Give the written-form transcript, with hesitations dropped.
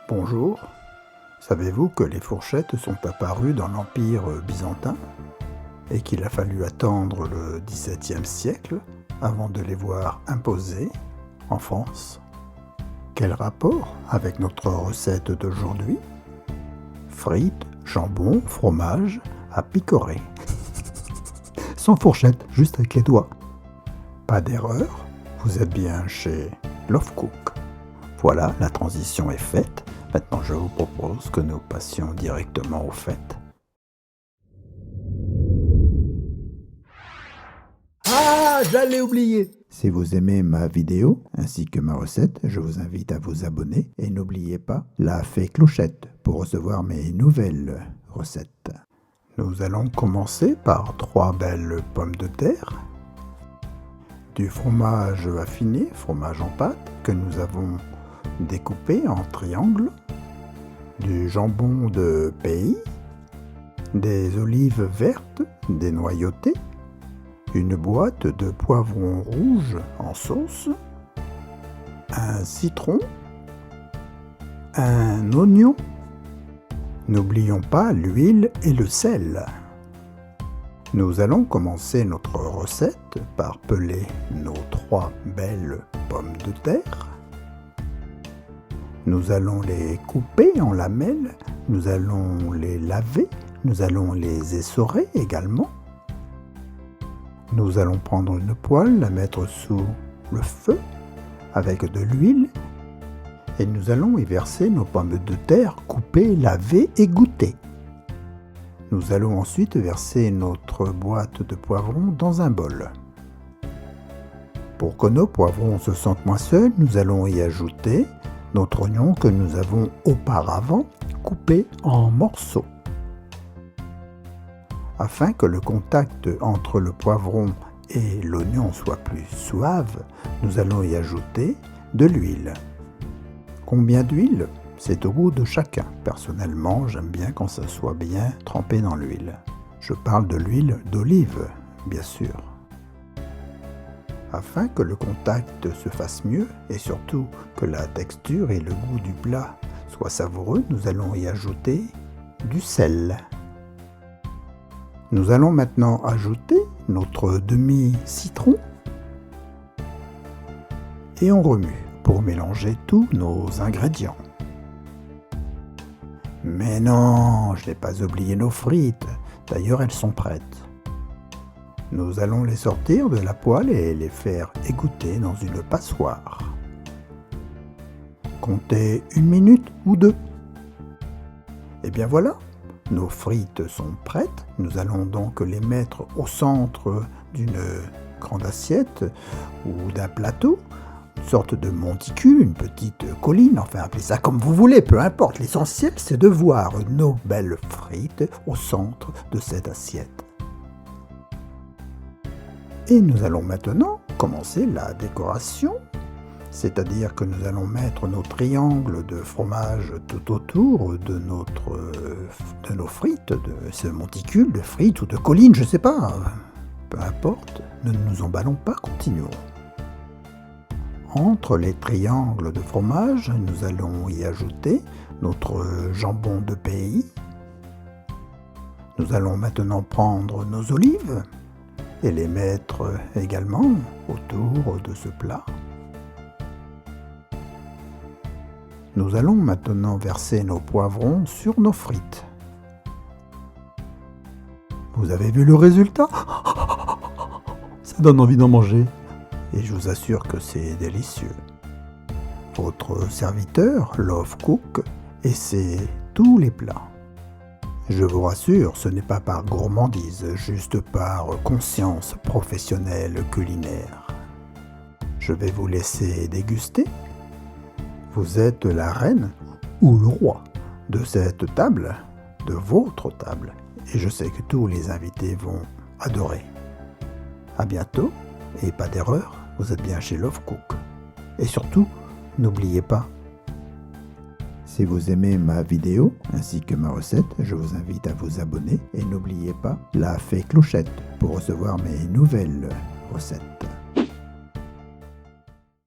Bonjour, savez-vous que les fourchettes sont apparues dans l'Empire byzantin et qu'il a fallu attendre le XVIIe siècle avant de les voir imposées en France? Quel rapport avec notre recette d'aujourd'hui? Frites, jambon, fromage à picorer. Sans fourchette, juste avec les doigts. Pas d'erreur, vous êtes bien chez Love Cook. Voilà, la transition est faite. Maintenant, je vous propose que nous passions directement au fait. Ah, j'allais oublier! Si vous aimez ma vidéo ainsi que ma recette, je vous invite à vous abonner et n'oubliez pas la fée clochette pour recevoir mes nouvelles recettes. Nous allons commencer par 3 belles pommes de terre, du fromage affiné, fromage en pâte, que nous avons découpé en triangles, du jambon de pays, des olives vertes dénoyautées, une boîte de poivrons rouges en sauce, un citron, un oignon. N'oublions pas l'huile et le sel. Nous allons commencer notre recette par peler nos 3 belles pommes de terre. Nous allons les couper en lamelles, nous allons les laver, nous allons les essorer également. Nous allons prendre une poêle, la mettre sous le feu avec de l'huile et nous allons y verser nos pommes de terre coupées, lavées et goûtées. Nous allons ensuite verser notre boîte de poivrons dans un bol. Pour que nos poivrons se sentent moins seuls, nous allons y ajouter notre oignon que nous avons auparavant coupé en morceaux. Afin que le contact entre le poivron et l'oignon soit plus suave, nous allons y ajouter de l'huile. Combien d'huile? C'est au goût de chacun. Personnellement, j'aime bien quand ça soit bien trempé dans l'huile. Je parle de l'huile d'olive, bien sûr. Afin que le contact se fasse mieux et surtout que la texture et le goût du plat soient savoureux, nous allons y ajouter du sel. Nous allons maintenant ajouter notre demi-citron et on remue pour mélanger tous nos ingrédients. Mais non, je n'ai pas oublié nos frites. D'ailleurs, elles sont prêtes. Nous allons les sortir de la poêle et les faire égoutter dans une passoire. Comptez 1 minute ou 2. Et bien voilà, nos frites sont prêtes. Nous allons donc les mettre au centre d'une grande assiette ou d'un plateau. Une sorte de monticule, une petite colline, enfin appelez ça comme vous voulez, peu importe. L'essentiel, c'est de voir nos belles frites au centre de cette assiette. Et nous allons maintenant commencer la décoration, c'est-à-dire que nous allons mettre nos triangles de fromage tout autour de nos frites, de ce monticule de frites ou de colline, je ne sais pas. Peu importe, ne nous emballons pas, continuons. Entre les triangles de fromage, nous allons y ajouter notre jambon de pays. Nous allons maintenant prendre nos olives et les mettre également autour de ce plat. Nous allons maintenant verser nos poivrons sur nos frites. Vous avez vu le résultat? Ça donne envie d'en manger. Et je vous assure que c'est délicieux. Votre serviteur, Love Cook, essaie tous les plats. Je vous rassure, ce n'est pas par gourmandise, juste par conscience professionnelle culinaire. Je vais vous laisser déguster. Vous êtes la reine ou le roi de cette table, de votre table. Et je sais que tous les invités vont adorer. À bientôt, et pas d'erreur. Vous êtes bien chez Love Cook. Et surtout, n'oubliez pas, si vous aimez ma vidéo ainsi que ma recette, je vous invite à vous abonner et n'oubliez pas la fée clochette pour recevoir mes nouvelles recettes.